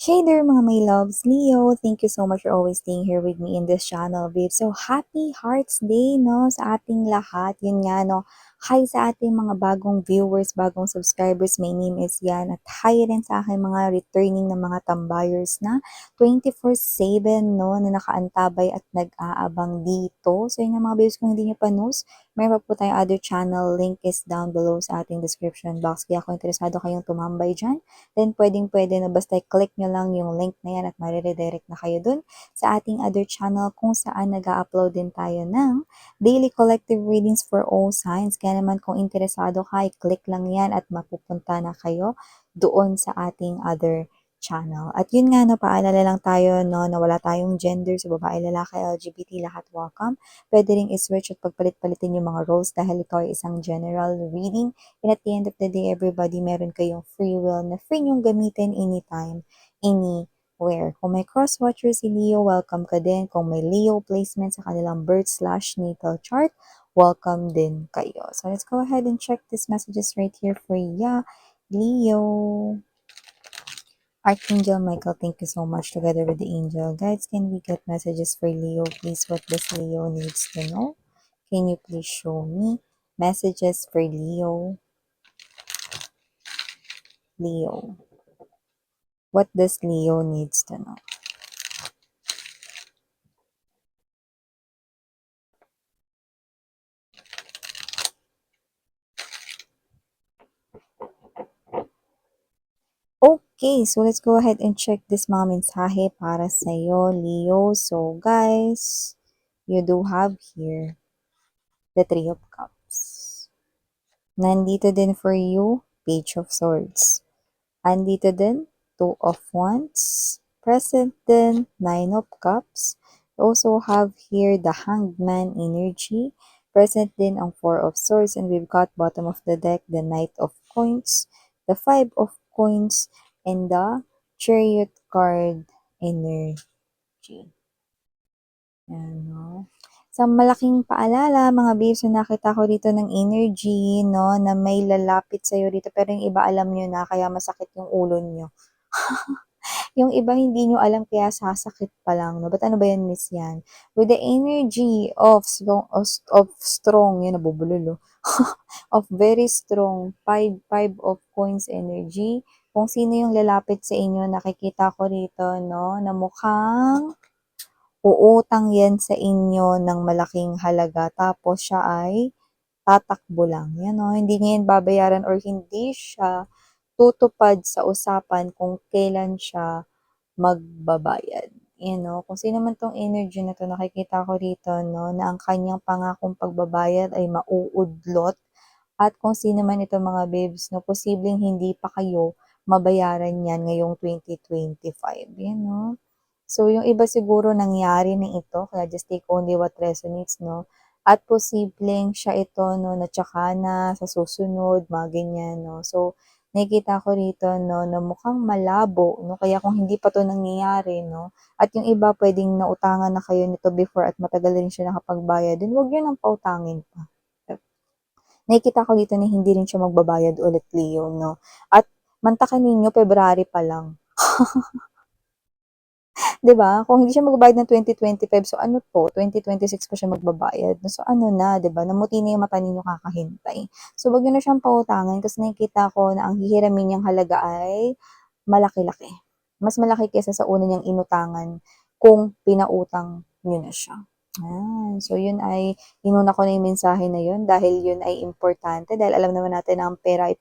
Hey there mga my loves, Leo. Thank you so much for always staying here with me in this channel, babe. So, happy Hearts Day, no, sa ating lahat. Yun nga, no. Hi sa ating mga bagong viewers, bagong subscribers. My name is Yan. At hi rin sa aking mga returning na mga tambayers na 24/7, no, na nakaantabay at nag-aabang dito. So, yun nga mga babes, kung hindi nyo pa knows, meron pa po tayong other channel. Link is down below sa ating description box. Kaya kung interesado kayong tumambay dyan, then pwedeng-pwede na basta click nyo lang yung link na yan at mariredirect na kayo dun sa ating other channel kung saan nag-upload din tayo ng daily collective readings for all signs. Kaya naman kung interesado ka, click lang yan at mapupunta na kayo doon sa ating other channel. At yun nga, no, paalala lang tayo, no, na wala tayong gender, so babae, lalaki, LGBT, lahat welcome. Pwede rin i-switch at pagpalit-palitin yung mga roles dahil ito ay isang general reading. And at the end of the day, everybody, meron kayong free will na free nyong gamitin anytime, anywhere. Kung may cross-watcher si Leo, welcome ka din. Kung may Leo placement sa kanilang birth/natal chart, welcome din kayo. So let's go ahead and check these messages right here for ya, Leo. Archangel Michael, thank you so much together with the angel. Guides, can we get messages for Leo, please? What does Leo needs to know? Can you please show me messages for Leo? Leo. What does Leo needs to know? Okay, so let's go ahead and check this mga mensahe para sa'yo, Leo. So guys, you do have here the Three of Cups. Nandito din for you, Page of Swords. Andito din, Two of Wands. Present din, Nine of Cups. You also have here the Hanged Man energy. Present din ang Four of Swords. And we've got bottom of the deck, the Knight of Coins, the Five of Coins, and the Chariot card energy. Ano? Sa malaking paalala, mga babes, na nakita ko dito ng energy, no, na may lalapit sa'yo dito, pero yung iba alam nyo na, kaya masakit yung ulo nyo. Yung iba hindi nyo alam, kaya sasakit pa lang, no? Ba't ano ba yan, miss yan? With the energy of strong, yun, nabubulol, of very strong, five of coins energy. Kung sino yung lalapit sa inyo, nakikita ko rito, no, na mukhang uutang yan sa inyo ng malaking halaga, tapos siya ay tatakbo lang. Yan o, hindi niya yan babayaran or hindi siya tutupad sa usapan kung kailan siya magbabayad. Yan o, kung sino man tong energy na to, nakikita ko rito, no, na ang kanyang pangakong pagbabayad ay mauudlot. At kung sino man ito mga babes, no, posibleng hindi pa kayo mabayaran yan ngayong 2025. Yan no. So, yung iba siguro nangyari na ito, kaya just take only what resonates, no? At posibleng siya ito, no, na tsaka na sa susunod, mga ganyan, no? So, nakikita ko rito, no, na mukhang malabo, no? Kaya kung hindi pa to nangyayari, no? At yung iba pwedeng nautangan na kayo nito before at matagal rin siya nakapagbayad, then huwag yun ang pautangin pa. Nakikita ko dito na hindi rin siya magbabayad ulit, Leo, no? At mantakan ninyo, February pa lang. 'Di ba? Kung hindi siya magbabayad ng 2025, so ano 'to, 2026 pa siya magbabayad. So ano na, 'di ba? Namuti na yung mata ninyo kakahintay. So wag niyo na siyang pautangin kasi nakikita ko na ang hihiramin niyang halaga ay malaki-laki. Mas malaki kaysa sa una niyang inutangan kung pinautang niyo na siya. Ayan. So yun ay inuna ko na yung mensahe na yun dahil yun ay importante dahil alam naman natin na ang pera ay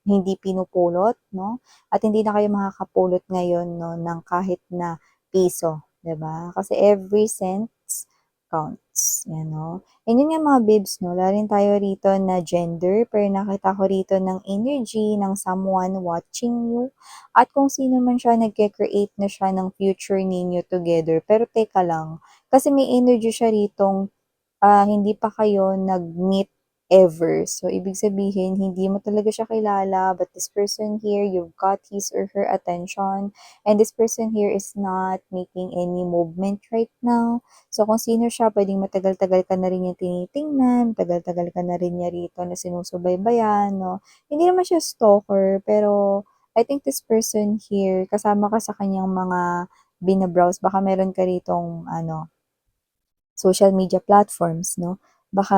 hindi pinupulot, no? At hindi na kayo makakapulot ngayon, no, ng kahit na piso, 'di ba? Kasi every cents counts, yan, no? And yun nga mga babes, no, wala rin tayo rito na gender, pero nakita ko rito ng energy ng someone watching you. At kung sino man siya, nagke-create na siya ng future ninyo together. Pero teka lang, kasi may energy siya ritong hindi pa kayo nag-meet ever. So, ibig sabihin, hindi mo talaga siya kilala, but this person here, you've got his or her attention, and this person here is not making any movement right now. So, kung sino siya, pwedeng matagal-tagal ka na rin yung tinitingnan, tagal-tagal ka na rin niya rito na sinusubaybayan, no? Hindi naman siya stalker, pero I think this person here, kasama ka sa kanyang mga bina-browse, baka meron ka ritong ano, social media platforms, no? Baka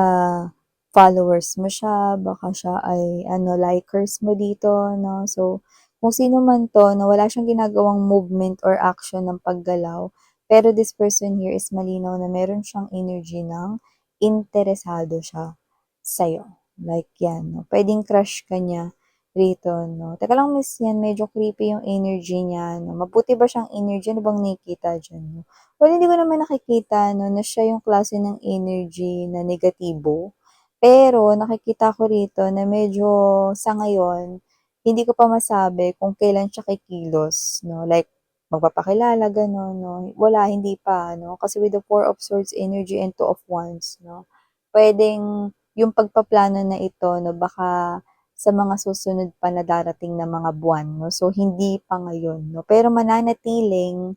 followers mo siya, baka siya ay ano, likers mo dito, no? So, kung sino man to na wala siyang ginagawang movement or action ng paggalaw, pero this person here is malinaw na meron siyang energy ng interesado siya sa'yo. Like yan, no? Pwedeng crush ka niya rito, no? Teka lang, miss yan, medyo creepy yung energy niya, no? Mabuti ba siyang energy? Ano bang nakikita dyan, no? Well, hindi ko naman nakikita 'no, na siya yung klase ng energy na negatibo. Pero nakikita ko rito na medyo sa ngayon, hindi ko pa masabi kung kailan siya kikilos 'no, like magpapakilala gano'n 'no. Wala, hindi pa 'no, kasi with the Four of Swords energy and Two of Wands 'no, puwedeng yung pagpaplano na ito 'no, baka sa mga susunod pa na darating na mga buwan 'no. So, hindi pa ngayon 'no, pero mananatiling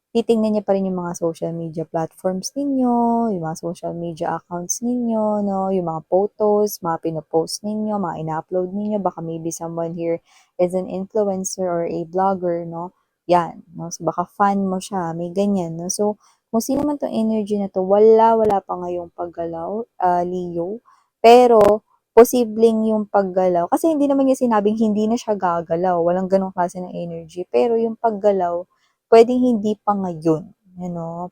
titingnan niya pa rin yung mga social media platforms ninyo, yung mga social media accounts ninyo, no, yung mga photos, mga pino-post ninyo, mga ina-upload ninyo, baka maybe someone here is an influencer or a vlogger, no, yan, no, so baka fan mo siya, may ganyan, no, so kung sino man tong energy na to, wala pa ngayong paggalaw, Leo, pero posibleng yung paggalaw, kasi hindi naman niya sinabing hindi na siya gagalaw, walang ganong klase ng energy, pero yung paggalaw, puwedeng hindi pa ngayon,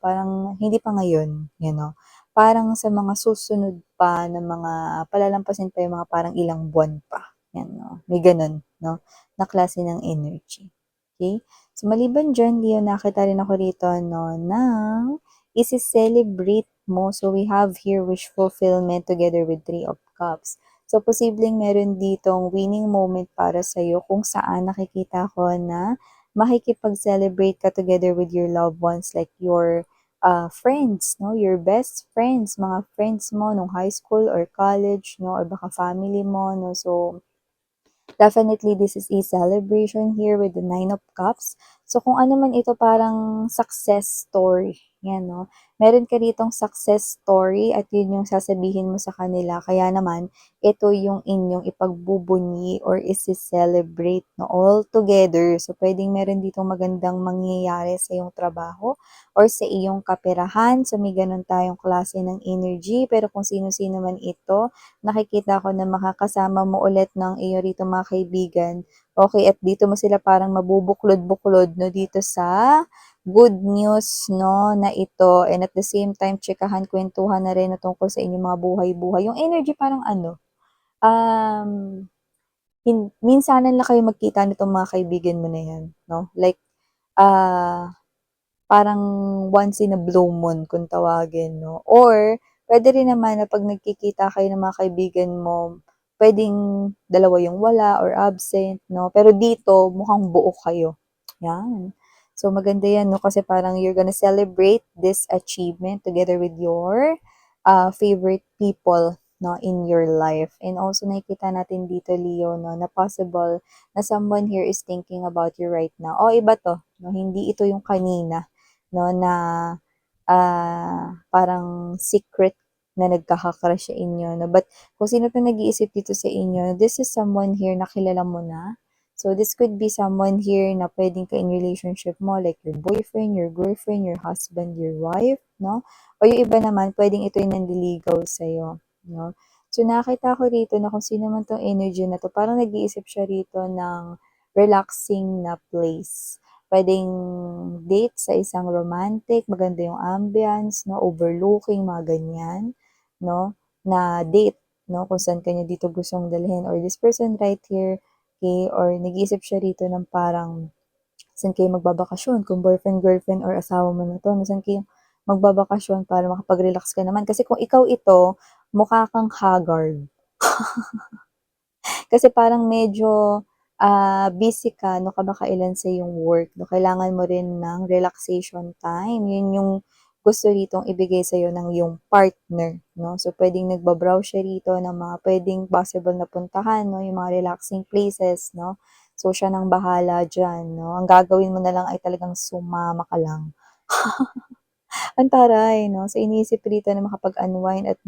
parang hindi pa ngayon, parang sa mga susunod pa na mga palalampasin pa yung mga parang ilang buwan pa, 'yan 'no, may gano'n 'no, na klase ng energy, okey? So maliban diyan, Leo, nakita rin ako rito 'no ng ise-celebrate mo. So we have here wish fulfillment together with Three of Cups. So posibleng meron ditong winning moment para sa'yo kung saan nakikita ko na makikipag-celebrate ka together with your loved ones like your friends, no? Your best friends, mga friends mo nung high school or college, no? Or baka family mo, no? So, definitely, this is a celebration here with the Nine of Cups. So, kung ano man ito, parang success story. Yan, no? Meron ka ditong success story at yun yung sasabihin mo sa kanila. Kaya naman, ito yung inyong ipagbubunyi or isi-celebrate, no? All together. So, pwedeng meron ditong magandang mangyayari sa iyong trabaho or sa iyong kaperahan. So, may ganun tayong klase ng energy. Pero kung sino-sino man ito, nakikita ko na makakasama mo ulit ng iyo rito mga kaibigan. Okay, at dito mo sila parang mabubuklod-buklod 'no, dito sa good news 'no, na ito, and at the same time tsikahan, kuwentuhan na rin na tungkol sa inyong mga buhay-buhay. Yung energy parang ano, um, minsanan lang kayo magkita nitong mga kaibigan mo na 'yan 'no, like, ah parang once in a blue moon kung tawagin 'no, or puwede rin naman na 'pag nagkikita kayo ng mga kaibigan mo, puwedeng dalawa yung wala or absent 'no, pero dito mukhang buo kayo, 'yan. So maganda 'yan 'no, kasi parang you're gonna celebrate this achievement together with your, favorite people 'no, in your life. And also nakikita natin dito, Leo 'no, na possible na someone here is thinking about you right now. O iba 'to 'no, hindi ito yung kanina. 'No, na, parang secret na nagkaka-crush sa inyo 'no. But kung sino 'tong nag-iisip dito sa inyo, this is someone here na kilala mo na. So, this could be someone here na puwedeng ka in relationship mo, like your boyfriend, your girlfriend, your husband, your wife 'no, o yung iba naman puwedeng ito yung nanliligaw sa'yo 'no. So, nakita ko rito na kung sino man 'tong energy na 'to, parang nag-iisip siya rito ng relaxing na place. Puwedeng date sa isang romantic, maganda yung ambience 'no, overlooking, mga ganyan 'no, na date 'no, kung saan ka niya dito gustong dalhin, or this person right here, okay, or nag-iisip siya rito ng parang saan kayo magbabakasyon, kung boyfriend, girlfriend, or asawa mo na 'to, na saan kayo magbabakasyon para makapag-relax ka naman. Kasi kung ikaw ito, mukha kang haggard. Kasi parang medyo, busy ka 'no, kamakailan sa iyong work 'no, kailangan mo rin ng relaxation time. 'Yun yung gusto ritong ibigay sa'yo ng iyong partner 'no. So, puwedeng nagba-browse siya rito ng mga puwedeng possible na puntahan 'no, yung mga relaxing places 'no. So, siya ng bahala diyan 'no, ang gagawin mo na lang ay talagang sumama ka lang. Ang taray 'no, so iniisip rito na makapag-unwind at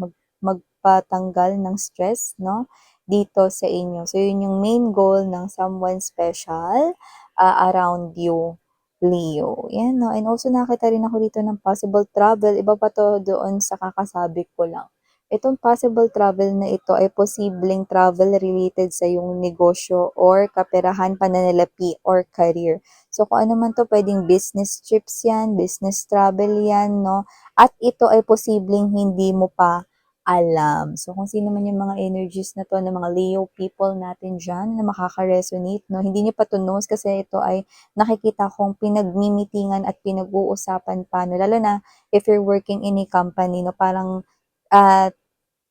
magpatanggal ng stress 'no, dito sa inyo. So, yun yung main goal ng someone special around you, Leo. Yan, no? And also, nakita rin ako dito ng possible travel. Iba pa to doon sa kakasabi ko lang. Itong possible travel na ito ay posibleng travel related sa yung negosyo or kaperahan, pananalapi, or career. So, kung ano man to, pwedeng business trips yan, business travel yan, no? At ito ay posibleng hindi mo pa alam. So, kung sino man yung mga energies na to, ng mga Leo people natin dyan na makaka-resonate, no? Hindi niyo pa to knows kasi ito ay nakikita kong pinagmimitingan at pinag-uusapan pa, no? Lalo na if you're working in a company, no? Parang uh,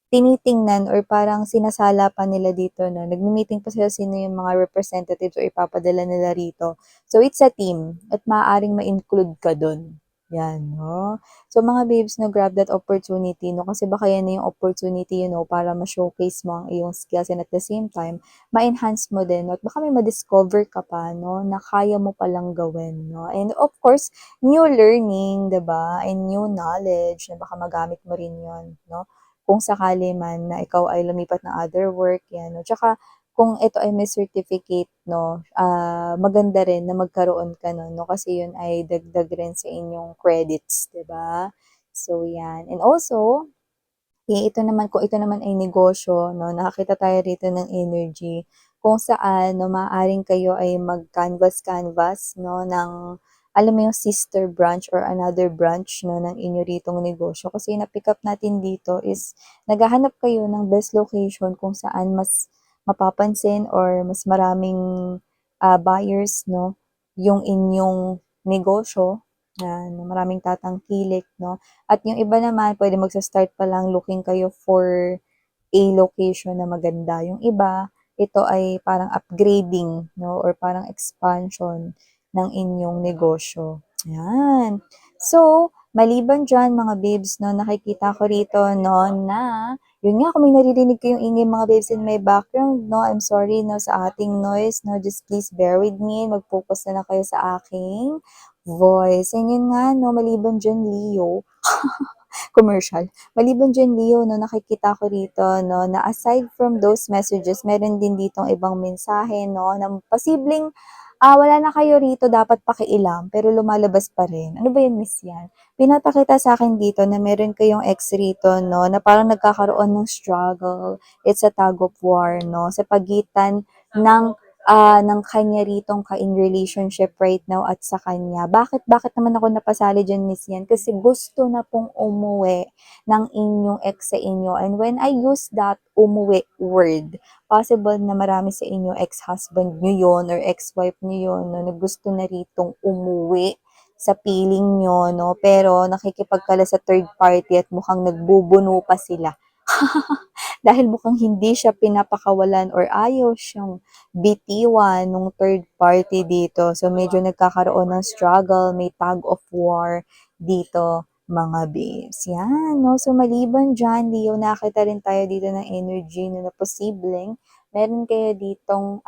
tinitingnan or parang sinasala pa nila dito, no? Nagmi-meeting pa sila sino yung mga representatives o ipapadala nila rito. So, it's a team at maaaring ma-include ka dun. Yan, no? So, mga babes, no, grab that opportunity, no? Kasi baka yan na yung opportunity, para ma-showcase mo ang iyong skills and at the same time, ma-enhance mo din, no? At baka may ma-discover ka pa, no? Na kaya mo palang gawin, no? And of course, new learning, 'di ba? And new knowledge na baka magamit mo rin yon, no? Kung sakali man na ikaw ay lumipat ng other work, yan, no? Tsaka, kung ito ay may certificate, no, maganda rin na magkaroon ka nun, no? Kasi yun ay dagdag rin sa inyong credits, 'di ba? So, yan. And also, ito naman, kung ito naman ay negosyo, no, nakakita tayo rito ng energy kung saan, no, maaaring kayo ay mag-canvas-canvas, no, ng, alam mo yung sister branch or another branch, no, ng inyo ritong negosyo. Kasi na-pick up natin dito is naghahanap kayo ng best location kung saan mas mapapansin or mas maraming buyers, no, yung inyong negosyo, yan, maraming tatangkilik, no. At yung iba naman, pwede magsa-start pa lang looking kayo for a location na maganda. Yung iba, ito ay parang upgrading, no, or parang expansion ng inyong negosyo. Ayan. So, maliban dyan, mga babes, no, nakikita ko rito, no, na, yun nga, kung may naririnig ko yung ingay mga babes in my background, no, I'm sorry, no, sa ating noise, no, just please bear with me, mag-focus na lang kayo sa aking voice. And yun nga, no, maliban dyan, Leo, commercial. Maliban dyan, Leo, no, nakikita ko rito, no, na aside from those messages, meron din ditong ibang mensahe, no, na posibleng wala na kayo rito dapat pakialam, pero lumalabas pa rin. Ano ba yun, miss yan? Pinapakita sa akin dito na meron kayong ex rito, no, na parang nagkakaroon ng struggle. It's a tug of war, no, sa pagitan ng kanya ritong ka-in relationship right now at sa kanya. Bakit naman ako napasali dyan, miss yan? Kasi gusto na pong umuwi ng inyong ex sa inyo. And when I use that umuwi word, possible na marami sa inyo ex-husband nyo yon or ex-wife nyo yon, no, na gusto na ritong umuwi sa piling nyo, no? Pero nakikipagkala sa third party at mukhang nagbubuno pa sila. Dahil mukhang hindi siya pinapakawalan or ayaw siyang bitiwan nung third party dito. So, medyo nagkakaroon ng struggle, may tug of war dito, mga babes. Yan, no? So, maliban dyan, Leo, nakita rin tayo dito ng energy na posibleng meron kayo ditong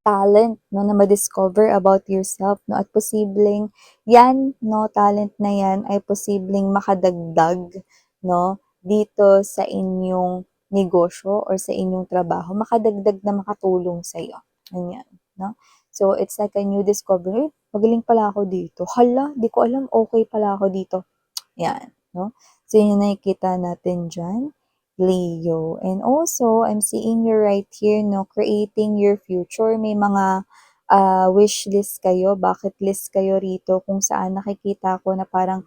talent, no, na ma-discover about yourself, no, at posibleng yan, no, talent na yan ay posibleng makadagdag, no, dito sa inyong negosyo or sa inyong trabaho, makadagdag na makatulong sa iyo. Ganyan, no? So, it's like a new discovery. Magaling pala ako dito. Hala, di ko alam, okay pala ako dito. Yan, no? So, yun yung nakikita natin dyan. Leo. And also, I'm seeing you right here, no, creating your future. May mga wish list kayo, bucket list kayo rito kung saan nakikita ko na parang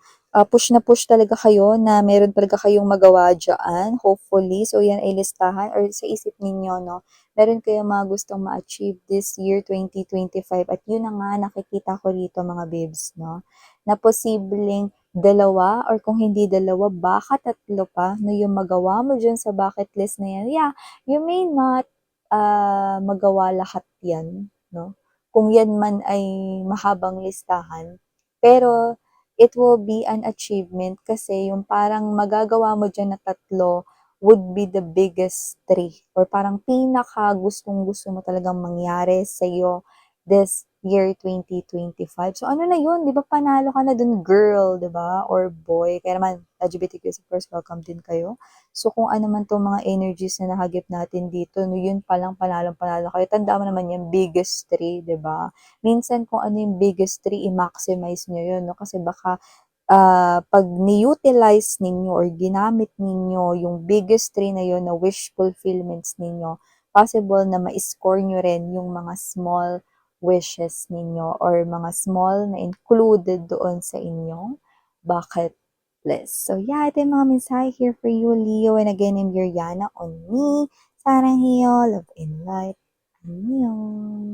push na push talaga kayo na meron talaga kayong magawa dyan, hopefully. So, yan ay listahan or sa isip ninyo, no, meron kayong mga gustong ma-achieve this year, 2025. At yun na nga nakikita ko rito, mga babes, no, na posibleng dalawa or kung hindi dalawa, baka tatlo pa no yung magawa mo dyan sa bucket list na yan. Yeah, you may not magawa lahat yan, no? Kung yan man ay mahabang listahan. Pero it will be an achievement kasi yung parang magagawa mo dyan na tatlo would be the biggest three or parang pinaka gustong gusto mo talagang mangyari sa iyo this year 2025. So, ano na yun, di ba panalo ka na dun, girl, di ba? Or boy. Kaya naman, LGBTQ supporters, welcome din kayo. So, kung ano man itong mga energies na nahagip natin dito, no, yun palang panalo kayo. Tandaan mo naman yung biggest three, di ba? Minsan, kung ano yung biggest three, i-maximize nyo yun, no? Kasi baka pag ni-utilize ninyo or ginamit ninyo yung biggest three na yun na wish fulfillments ninyo, possible na ma-score nyo rin yung mga small wishes ninyo or mga small na included doon sa inyong bucket list. So yeah, ito yung mga mensahe here for you, Leo. And again, I'm Yuriana on me. Sarang hiyo, love and light. Annyeong.